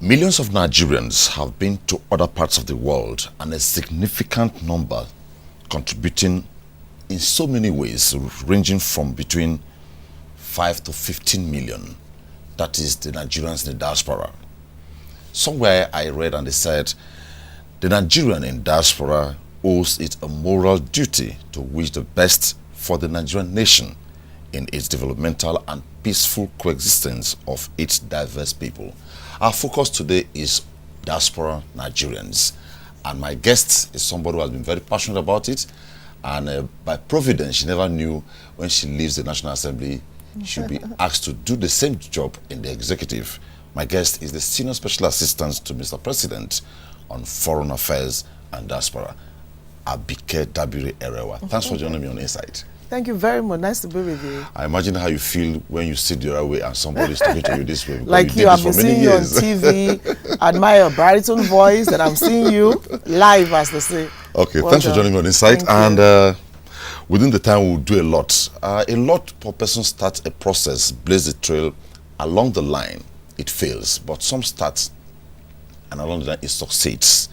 Millions of Nigerians have been to other parts of the world, and a significant number contributing in so many ways, ranging from between 5 to 15 million. That is the Nigerians in the diaspora. Somewhere I read and they said, the Nigerian in diaspora owes it a moral duty to wish the best for the Nigerian nation in its developmental and peaceful coexistence of its diverse people. Our focus today is diaspora Nigerians, and my guest is somebody who has been very passionate about it, and by providence she never knew when she leaves the National Assembly she'll be asked to do the same job in the executive. My guest is the Senior Special Assistant to Mr. President on Foreign Affairs and Diaspora, Abike Dabiri-Erewa. Thanks for joining me on Insight. Thank you very much. Nice to be with you. I imagine how you feel when you sit the other way and somebody's talking to you this way. Like you, I've been seeing you on TV, admire your baritone voice, and I'm seeing you live, as they say. Okay, thanks for joining me on Insight. And within the time, we'll do a lot. A lot for person starts a process, blaze the trail. Along the line, it fails. But some start, and along the line, it succeeds.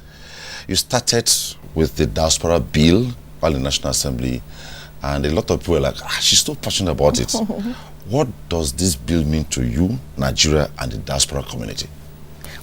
You started with the Diaspora Bill while in the National Assembly, and a lot of people are like, she's so passionate about it. What does this bill mean to you, Nigeria, and the diaspora community?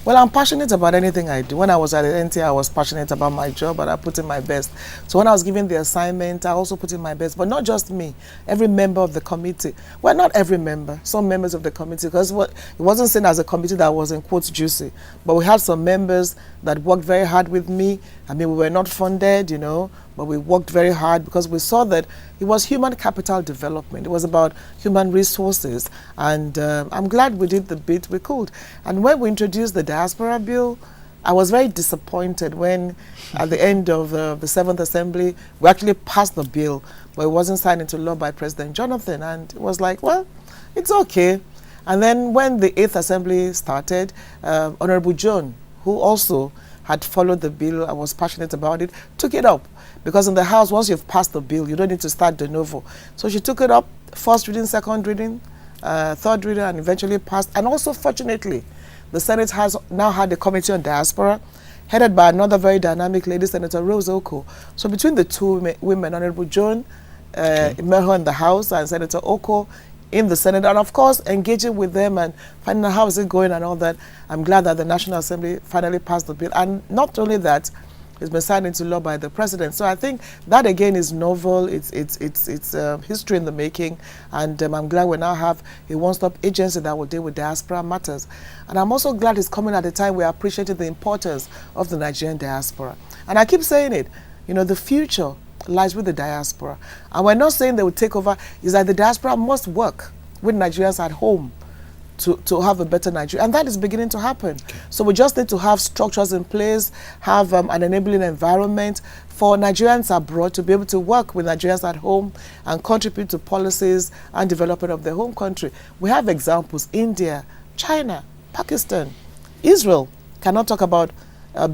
Well, I'm passionate about anything I do. When I was at the NTA, I was passionate about my job, and I put in my best. So when I was given the assignment, I also put in my best. But not just me, every member of the committee. Well, not every member, some members of the committee, because it wasn't seen as a committee that was in quotes juicy. But we had some members that worked very hard with me. I mean, we were not funded, you know, but we worked very hard because we saw that it was human capital development. It was about human resources. And I'm glad we did the bit we could. And when we introduced the Diaspora Bill, I was very disappointed when at the end of the 7th Assembly, we actually passed the bill, but it wasn't signed into law by President Jonathan. And it was like, well, it's okay. And then when the 8th Assembly started, Honorable John, who also had followed the bill and was passionate about it, took it up. Because in the House, once you've passed the bill, you don't need to start de novo. So she took it up, first reading, second reading, third reading, and eventually passed. And also, fortunately, the Senate has now had a committee on diaspora, headed by another very dynamic lady, Senator Rose Oko. So between the two women, Honorable Joan Imeho in the House and Senator Oko in the Senate, and of course engaging with them and finding out how is it going and all that, I'm glad that the National Assembly finally passed the bill. And not only that, it's been signed into law by the president. So I think that again is novel. It's history in the making, and I'm glad we now have a one-stop agency that will deal with diaspora matters. And I'm also glad it's coming at a time we appreciated the importance of the Nigerian diaspora. And I keep saying it, you know, the future lies with the diaspora. And we're not saying they will take over. It's that the diaspora must work with Nigerians at home to have a better Nigeria. And that is beginning to happen. Okay. So we just need to have structures in place, have an enabling environment for Nigerians abroad to be able to work with Nigerians at home and contribute to policies and development of their home country. We have examples: India, China, Pakistan, Israel cannot talk about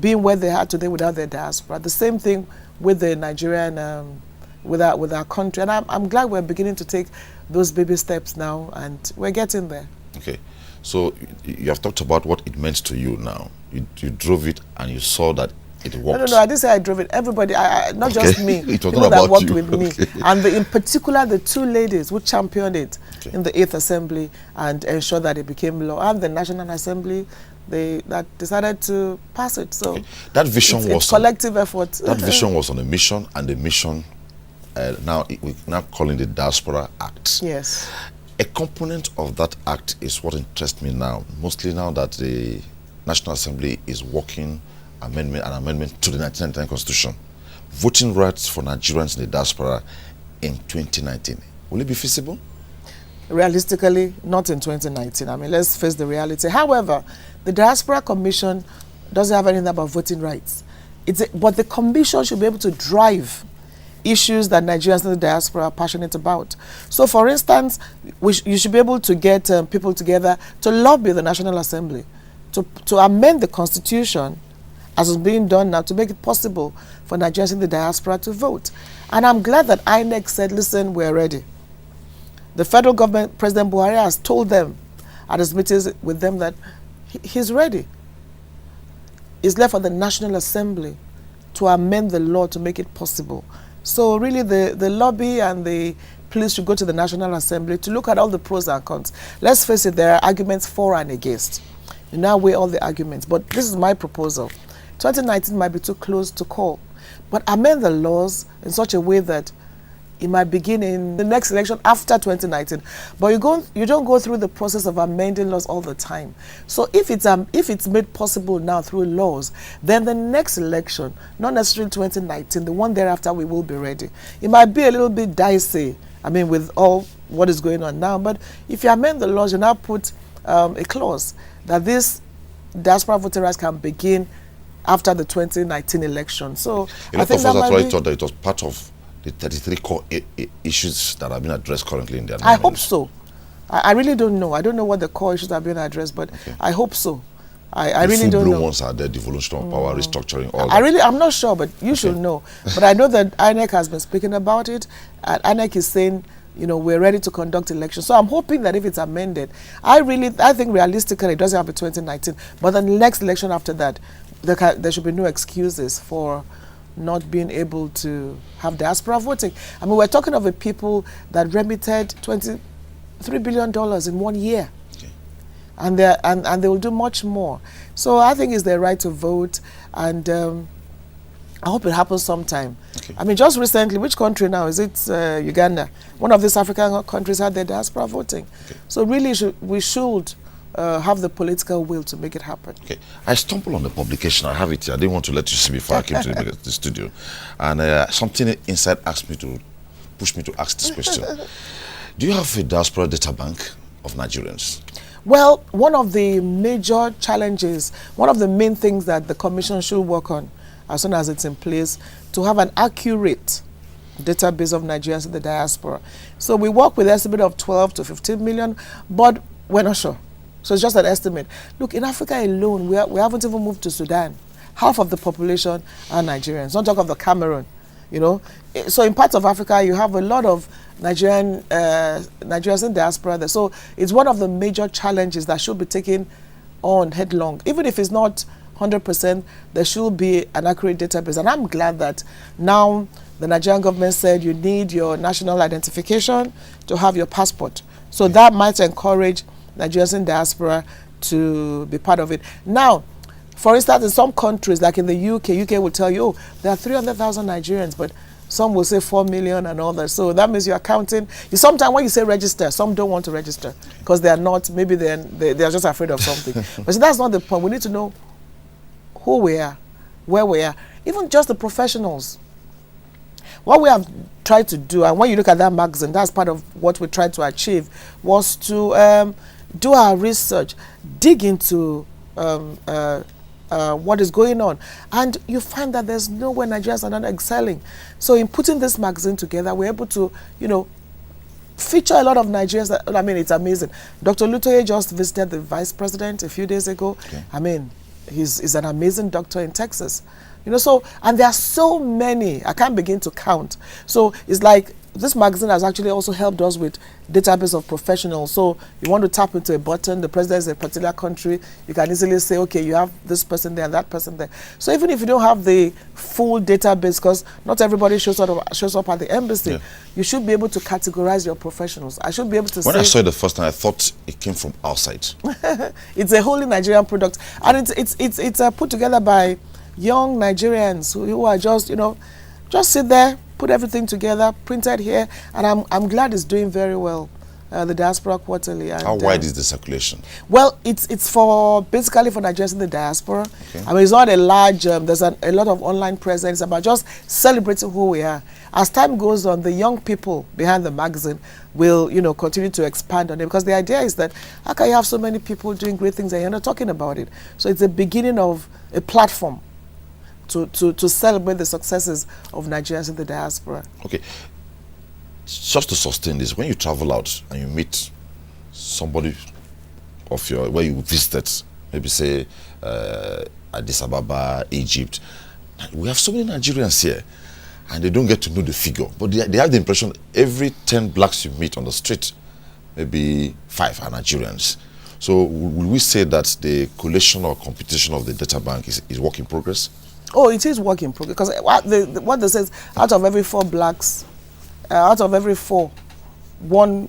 being where they are today without their diaspora. The same thing with the Nigerian, with our country. And I'm glad we're beginning to take those baby steps now, and we're getting there. Okay, so you have talked about what it meant to you now. You drove it and you saw that it worked. No, I didn't say I drove it. Everybody, not just me, it was people not that about worked you. with me. And in particular, the two ladies who championed it in the 8th Assembly and ensured that it became law. And the National Assembly, that decided to pass it. So that vision was collective effort. That vision was on a mission, and the mission we're now calling the Diaspora Act. Yes. A component of that act is what interests me now, mostly now that the National Assembly is working an amendment to the 1999 Constitution. Voting rights for Nigerians in the diaspora in 2019. Will it be feasible? Realistically, not in 2019. I mean, let's face the reality. However, the Diaspora Commission doesn't have anything about voting rights. But the commission should be able to drive issues that Nigerians in the diaspora are passionate about. So, for instance, you should be able to get people together to lobby the National Assembly to amend the Constitution, as is being done now, to make it possible for Nigerians in the diaspora to vote. And I'm glad that INEC said, listen, we're ready. The federal government, President Buhari, has told them at his meetings with them that he's ready. it's left for the National Assembly to amend the law to make it possible. So really the lobby and the police should go to the National Assembly to look at all the pros and cons. Let's face it, there are arguments for and against. You now weigh all the arguments. But this is my proposal. 2019 might be too close to call, but amend the laws in such a way that it might begin in the next election after 2019. But you don't go through the process of amending laws all the time. So if it's made possible now through laws, then the next election, not necessarily 2019, the one thereafter, we will be ready. It might be a little bit dicey, I mean, with all what is going on now, but if you amend the laws, you now put a clause that this diaspora voter rights can begin after the 2019 election. So I think that actually thought that it was part of the 33 core issues that have been addressed currently in the I hope so. I really don't know. I don't know what the core issues are being addressed, but okay. I hope so. I really don't know. The ones are the devolution of power, restructuring, all I'm not sure, but you should know. But I know that INEC has been speaking about it, and INEC is saying, you know, we're ready to conduct elections. So I'm hoping that if it's amended, I think realistically it doesn't have to be 2019, but the next election after that, there should be no excuses for not being able to have diaspora voting. I mean, we're talking of a people that remitted $23 billion in 1 year. Okay. And they will do much more. So I think it's their right to vote, and I hope it happens sometime. Okay. I mean, just recently, which country now? Is it Uganda? One of these African countries had their diaspora voting. Okay. So really, we should have the political will to make it happen. Okay, I stumbled on the publication. I have it here. I didn't want to let you see before I came to the studio, and something inside pushed me to ask this question. Do you have a diaspora data bank of Nigerians? Well, one of the major challenges, one of the main things that the Commission should work on as soon as it's in place, to have an accurate database of Nigerians in the diaspora. So we work with an estimate of 12 to 15 million, but we're not sure. So it's just an estimate. Look, in Africa alone, we haven't even moved to Sudan. Half of the population are Nigerians. Don't talk of the Cameroon, you know. So in parts of Africa, you have a lot of Nigerians in diaspora there. So it's one of the major challenges that should be taken on headlong. Even if it's not 100%, there should be an accurate database. And I'm glad that now the Nigerian government said you need your national identification to have your passport. So that might encourage Nigerians in diaspora to be part of it. Now, for instance, in some countries, like in the UK will tell you, oh, there are 300,000 Nigerians, but some will say 4 million and all that. So that means you're counting. Sometimes when you say register, some don't want to register because they are not, maybe they are just afraid of something. But so that's not the point. We need to know who we are, where we are, even just the professionals. What we have tried to do, and when you look at that magazine, that's part of what we tried to achieve, was to do our research, dig into what is going on, and you find that there's nowhere Nigerians are not excelling. So in putting this magazine together, we're able to, you know, feature a lot of Nigerians. I mean, it's amazing. Dr. Lutoye just visited the vice president a few days ago. Okay. I mean, he's an amazing doctor in Texas. You know, so, and there are so many, I can't begin to count. So it's like this magazine has actually also helped us with database of professionals. So you want to tap into a button, the president is in a particular country, you can easily say, okay, you have this person there and that person there. So even if you don't have the full database, because not everybody shows up at the embassy, you should be able to categorize your professionals. I should be able to When I saw it the first time, I thought it came from outside. It's a wholly Nigerian product. And it's put together by young Nigerians who are just, you know, just sit there, put everything together, printed here, and I'm glad it's doing very well, the Diaspora Quarterly. And, how wide is the circulation? Well, it's basically for Nigerians in the diaspora. Okay. I mean, it's not a large, there's a lot of online presence, about just celebrating who we are. As time goes on, the young people behind the magazine will, you know, continue to expand on it, because the idea is that how can you have so many people doing great things and you're not talking about it? So it's the beginning of a platform to celebrate the successes of Nigerians in the diaspora. Okay. Just to sustain this, when you travel out and you meet somebody of where you visited, maybe say Addis Ababa, Egypt, we have so many Nigerians here, and they don't get to know the figure, but they have the impression every 10 blacks you meet on the street, maybe 5 are Nigerians. So will we say that the collation or competition of the data bank is work in progress? Oh, it is work in progress, because what they say is out of every 4 blacks, out of every 4, 1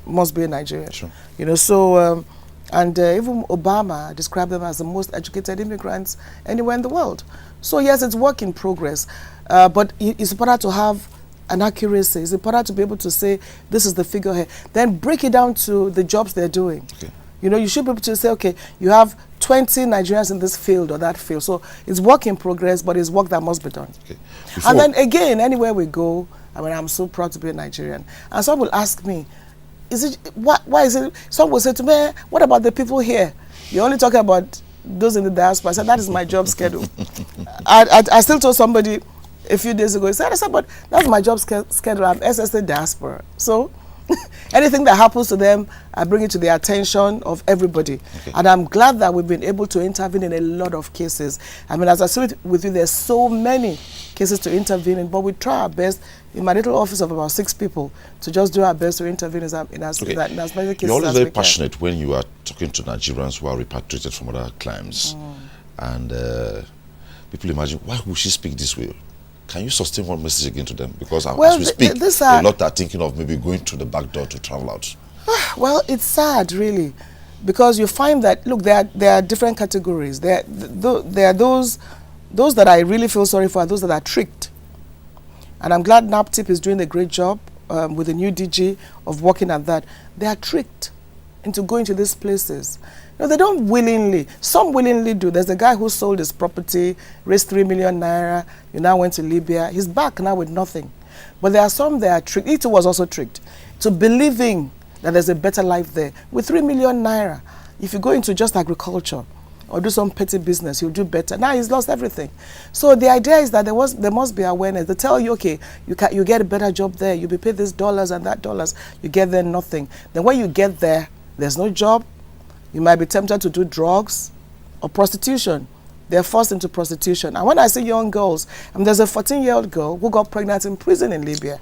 must be a Nigerian. Sure. You know, so and even Obama described them as the most educated immigrants anywhere in the world. So yes, it's work in progress, but it's important to have an accuracy. It's important to be able to say this is the figure here. Then break it down to the jobs they're doing. Okay. You know, you should be able to say, okay, you have 20 Nigerians in this field or that field. So it's work in progress, but it's work that must be done. Okay. And then again, anywhere we go, I mean, I'm so proud to be a Nigerian. And some will ask me, is it why is it? Some will say to me, what about the people here? You're only talking about those in the diaspora. I said, that is my job schedule. I still told somebody a few days ago, I said, but that's my job schedule. I'm SSA diaspora. So anything that happens to them, I bring it to the attention of everybody. Okay. And I'm glad that we've been able to intervene in a lot of cases. I mean, as I said with you, there's so many cases to intervene in, but we try our best in my little office of about 6 people to just do our best to intervene in as many cases. You're always very passionate when you are talking to Nigerians who are repatriated from other climes. And people imagine, why would she speak this way? Can you sustain one message again to them? Because as we speak, a lot are thinking of maybe going to the back door to travel out. Well, it's sad, really, because you find that, look, there are different categories. There are those that I really feel sorry for, are those that are tricked. And I'm glad NAPTIP is doing a great job with the new DG of working at that. They are tricked into going to these places. No, they don't willingly. Some willingly do. There's a guy who sold his property, raised 3 million naira, he now went to Libya. He's back now with nothing. But there are some that are tricked. It was also tricked to believing that there's a better life there. With 3 million naira, if you go into just agriculture or do some petty business, you'll do better. Now he's lost everything. So the idea is that there must be awareness. They tell you, okay, you get a better job there. You'll be paid this dollars and that dollars. You get there, nothing. Then when you get there, there's no job. You might be tempted to do drugs or prostitution. They're forced into prostitution. And when I say young girls, there's a 14-year-old girl who got pregnant in prison in Libya.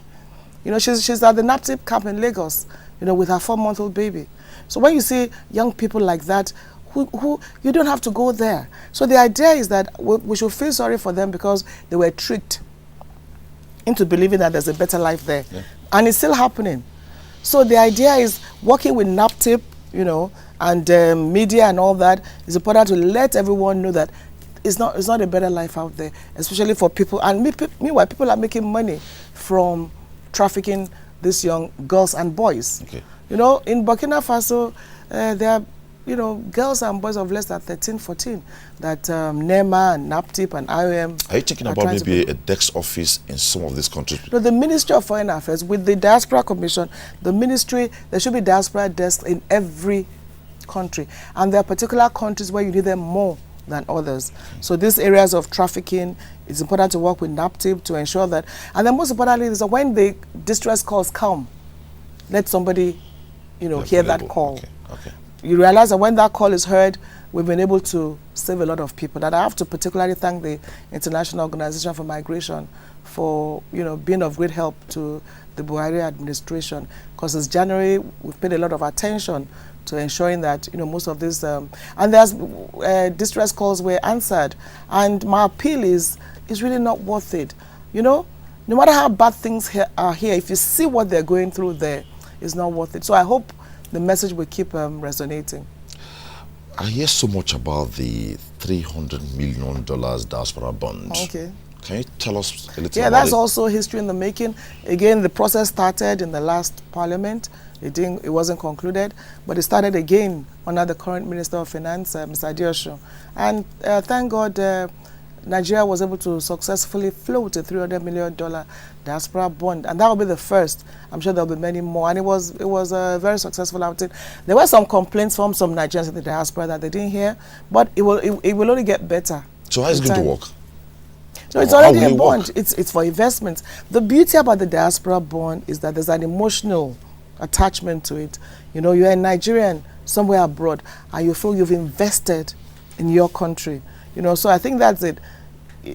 You know, she's at the NAPTIP camp in Lagos, you know, with her 4-month-old baby. So when you see young people like that, who you don't have to go there. So the idea is that we should feel sorry for them because they were tricked into believing that there's a better life there. Yeah. And it's still happening. So the idea is working with NAPTIP, you know, and media and all that, is important to let everyone know that it's not a better life out there, especially for people. And meanwhile, people are making money from trafficking these young girls and boys. Okay. You know, in Burkina Faso, there are, you know, girls and boys of less than 13, 14 that NEMA and NAPTIP and IOM. Are you talking about maybe a desk office in some of these countries? No, the Ministry of Foreign Affairs, with the Diaspora Commission, the ministry, there should be diaspora desks in every country. And there are particular countries where you need them more than others. So these areas of trafficking, it's important to work with NAPTIP to ensure that. And then most importantly is that when the distress calls come, let somebody, you know, hear that call. Okay. Okay. You realize that when that call is heard, we've been able to save a lot of people. And I have to particularly thank the International Organization for Migration for, you know, being of great help to the Buhari administration. Because since January, we've paid a lot of attention to ensuring that, you know, most of this, and there's distress calls were answered. And my appeal is really not worth it. You know, no matter how bad things are here, if you see what they're going through there, it's not worth it. So I hope the message will keep resonating. I hear so much about the $300 million diaspora bond. Okay. Can you tell us a little about it? Yeah, that's also history in the making. Again, the process started in the last parliament. It wasn't concluded, but it started again under the current Minister of Finance, Mr. Diosho. And thank God, Nigeria was able to successfully float a $300 million diaspora bond, and that will be the first. I'm sure there will be many more, and it was a very successful outing. There were some complaints from some Nigerians in the diaspora that they didn't hear, but it will only get better. So how is it going to work? No, it's already a bond. It's for investments. The beauty about the diaspora bond is that there's an emotional attachment to it. You know, you're a Nigerian somewhere abroad, and you feel you've invested in your country. You know, so I think that's it.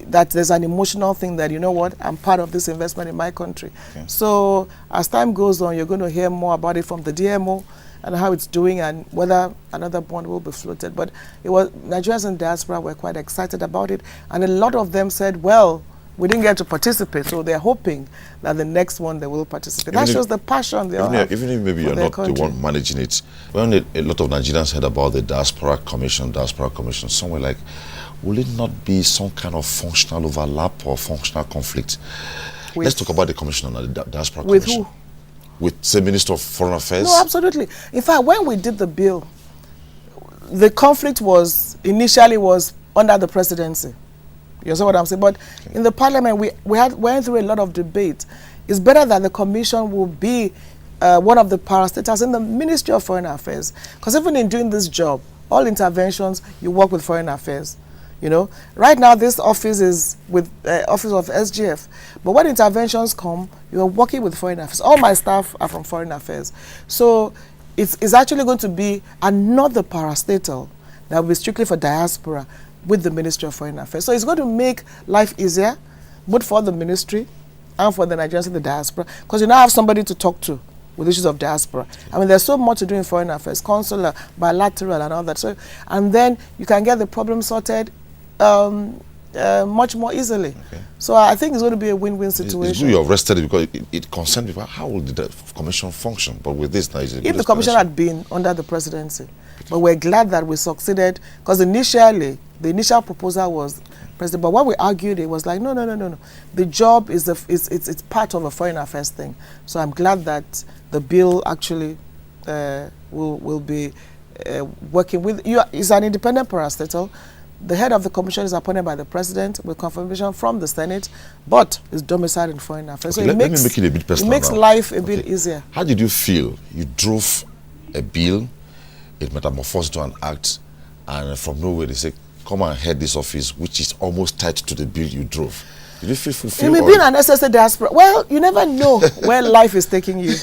That there's an emotional thing that, you know what, I'm part of this investment in my country. Okay. So as time goes on, you're going to hear more about it from the DMO. and how it's doing and whether another bond will be floated. But it was Nigerians in diaspora were quite excited about it, and a lot of them said, well, we didn't get to participate, so they're hoping that the next one they will participate. That shows the passion they all have. Even if maybe you're not the one managing it, when a lot of Nigerians heard about the Diaspora Commission, some were like, will it not be some kind of functional overlap or functional conflict? Let's talk about the commission on the Diaspora Commission. With who? With the Minister of Foreign Affairs? No, absolutely. In fact, when we did the bill, the conflict was initially under the presidency. You see what I'm saying? But in the parliament, we went through a lot of debate. It's better that the commission will be one of the parastatals in the Ministry of Foreign Affairs. Because even in doing this job, all interventions, you work with Foreign Affairs. You know, right now this office is with Office of SGF. But when interventions come, you are working with Foreign Affairs. All my staff are from Foreign Affairs. So it's actually going to be another parastatal that will be strictly for diaspora with the Ministry of Foreign Affairs. So it's going to make life easier, both for the ministry and for the Nigerians in the diaspora, because you now have somebody to talk to with issues of diaspora. I mean, there's so much to do in foreign affairs, consular, bilateral, and all that. So, and then you can get the problem sorted much more easily. Okay. So I think it's going to be a win-win situation. It's good you arrested it because it concerned people. How will the commission function? But with this now, if the commission had been under the presidency, but we're glad that we succeeded, because initially the initial proposal was president. But when we argued, it was like no. The job is it's part of a foreign affairs thing. So I'm glad that the bill actually will be working with you. It's an independent parastatal. The head of the commission is appointed by the president with confirmation from the Senate, but is domiciled in foreign affairs. Okay, so let me make it a bit personal. It makes life a bit easier. How did you feel? You drove a bill, it metamorphosed to an act, and from nowhere they say, come and head this office, which is almost tied to the bill you drove. Did you feel fulfilled? You mean being an SSA diaspora? Well, you never know where life is taking you.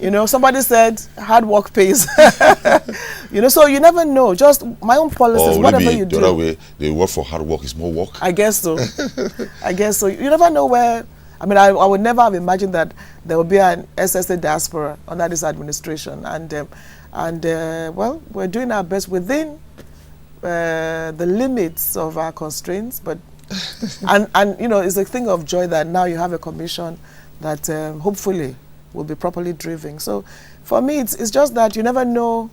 You know, somebody said hard work pays. You know, so you never know. Just my own policies, whatever you do. The other way, the work for hard work is more work? I guess so. I guess so. You never know where. I mean, I would never have imagined that there would be an SSA diaspora under this administration. And well, we're doing our best within the limits of our constraints, but and you know, it's a thing of joy that now you have a commission that hopefully will be properly driven. So for me, it's just that you never know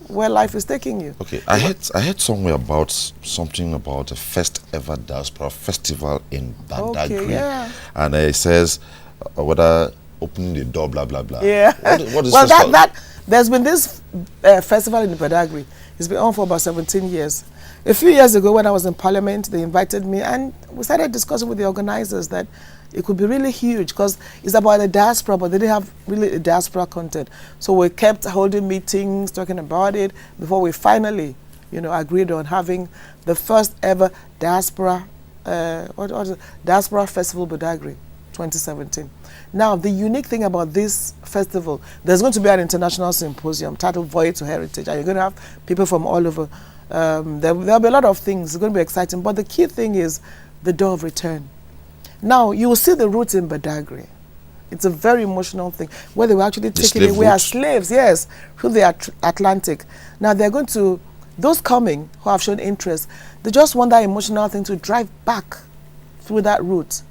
where life is taking you. Okay, I heard somewhere about something about the first ever diaspora festival in Badagry. Okay, yeah. And it says whether opening the door, blah blah blah. Yeah. What is well, this that there's been this festival in Badagry. It's been on for about 17 years. A few years ago, when I was in Parliament, they invited me, and we started discussing with the organizers that it could be really huge because it's about the diaspora, but they didn't have really a diaspora content. So we kept holding meetings, talking about it, before we finally, you know, agreed on having the first ever diaspora, Diaspora Festival Badagry 2017. Now, the unique thing about this festival, there's going to be an international symposium titled Voyage to Heritage, and you're going to have people from all over. There'll be a lot of things. It's going to be exciting, but the key thing is the door of return. Now, you will see the roots in Badagry. It's a very emotional thing, where they were actually taken away as slaves, yes, through the Atlantic. Now, they're going to, those coming who have shown interest, they just want that emotional thing to drive back through that route.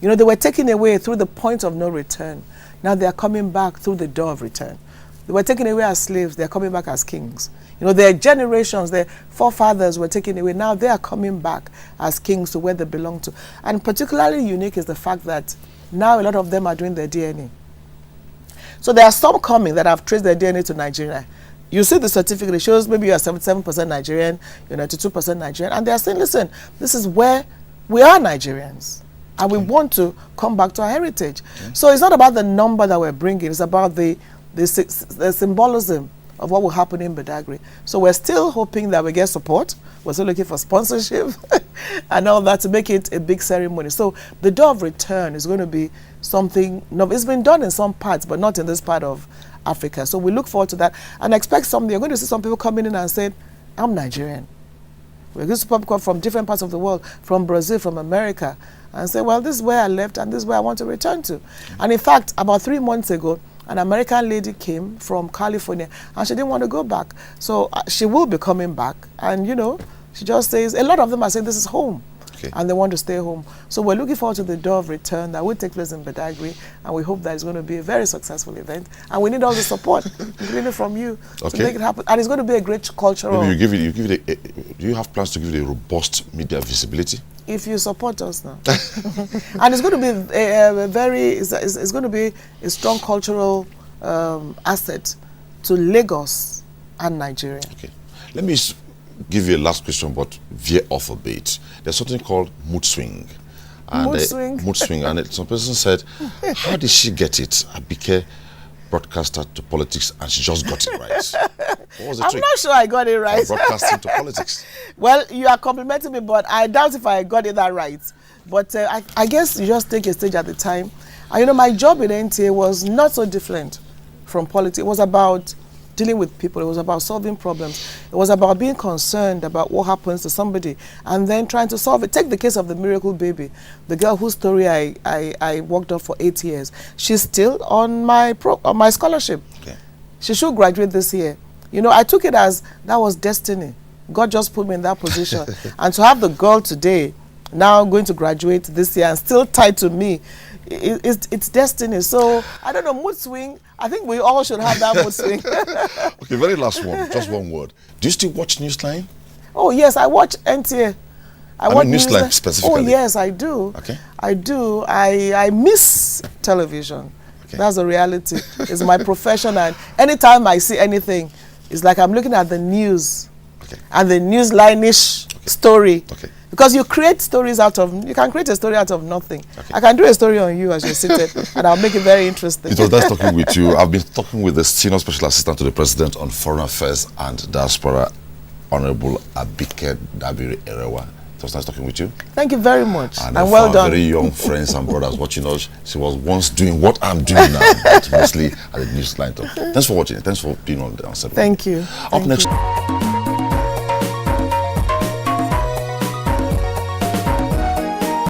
You know, they were taken away through the point of no return. Now they are coming back through the door of return. They were taken away as slaves. They are coming back as kings. You know, their generations, their forefathers were taken away. Now they are coming back as kings to where they belong to. And particularly unique is the fact that now a lot of them are doing their DNA. So there are some coming that have traced their DNA to Nigeria. You see the certificate, it shows maybe you are 77% Nigerian, you're 92% Nigerian, and they are saying, listen, this is where we are Nigerians. And we want to come back to our heritage. So it's not about the number that we're bringing, it's about the symbolism of what will happen in Badagry. So we're still hoping that we get support. We're still looking for sponsorship and all that to make it a big ceremony. So the door of return is going to be something, it's been done in some parts, but not in this part of Africa. So we look forward to that and expect something. You're going to see some people coming in and saying, I'm Nigerian. We're going to see people from different parts of the world, from Brazil, from America, and say, well, this is where I left and this is where I want to return to. And in fact, about 3 months ago, an American lady came from California, and she didn't want to go back. So she will be coming back, and she just says, a lot of them are saying this is home. Okay. And they want to stay home. So we're looking forward to the door of return that will take place in Badagry, and we hope that it's going to be a very successful event. And we need all the support, including from you, to make it happen. And it's going to be a great cultural. Maybe do you have plans to give it a robust media visibility? If you support us now, and it's going to be it's going to be a strong cultural asset to Lagos and Nigeria. Okay, let me give you a last question, but veer off a bit. There's something called mood swing. And mood swing. And some person said, how did she get it? Abike broadcaster to politics, and she just got it right. What was the trick? I'm not sure I got it right. Broadcasting to politics. Well, you are complimenting me, but I doubt if I got it that right. But I guess you just take a stage at a time. And my job in NTA was not so different from politics. It was about dealing with people. It was about solving problems. It was about being concerned about what happens to somebody and then trying to solve it. Take the case of the miracle baby, the girl whose story I worked on for 8 years. She's still on my scholarship. Okay. She should graduate this year. I took it as that was destiny. God just put me in that position. And to have the girl today now going to graduate this year and still tied to me, it's destiny. So I don't know, mood swing. I think we all should have that mood swing. Okay, very last one, just one word. Do you still watch Newsline? Oh yes, I watch NTA. I watch Newsline specifically. Oh yes, I do. Okay. I do. I miss television. Okay. That's the reality. It's my profession, and anytime I see anything, it's like I'm looking at the news. Okay. And the Newsline-ish story. Okay. Because you create stories you can create a story out of nothing. Okay. I can do a story on you as you're seated, and I'll make it very interesting. It was nice talking with you. I've been talking with the Senior Special Assistant to the President on Foreign Affairs and Diaspora, Honorable Abike Dabiri-Erewa. It was nice talking with you. Thank you very much. And well done. Very young friends and brothers watching us. She was once doing what I'm doing now, but mostly at the Newsline. Thanks for watching. Thanks for being on the answer. Thank you. Up next.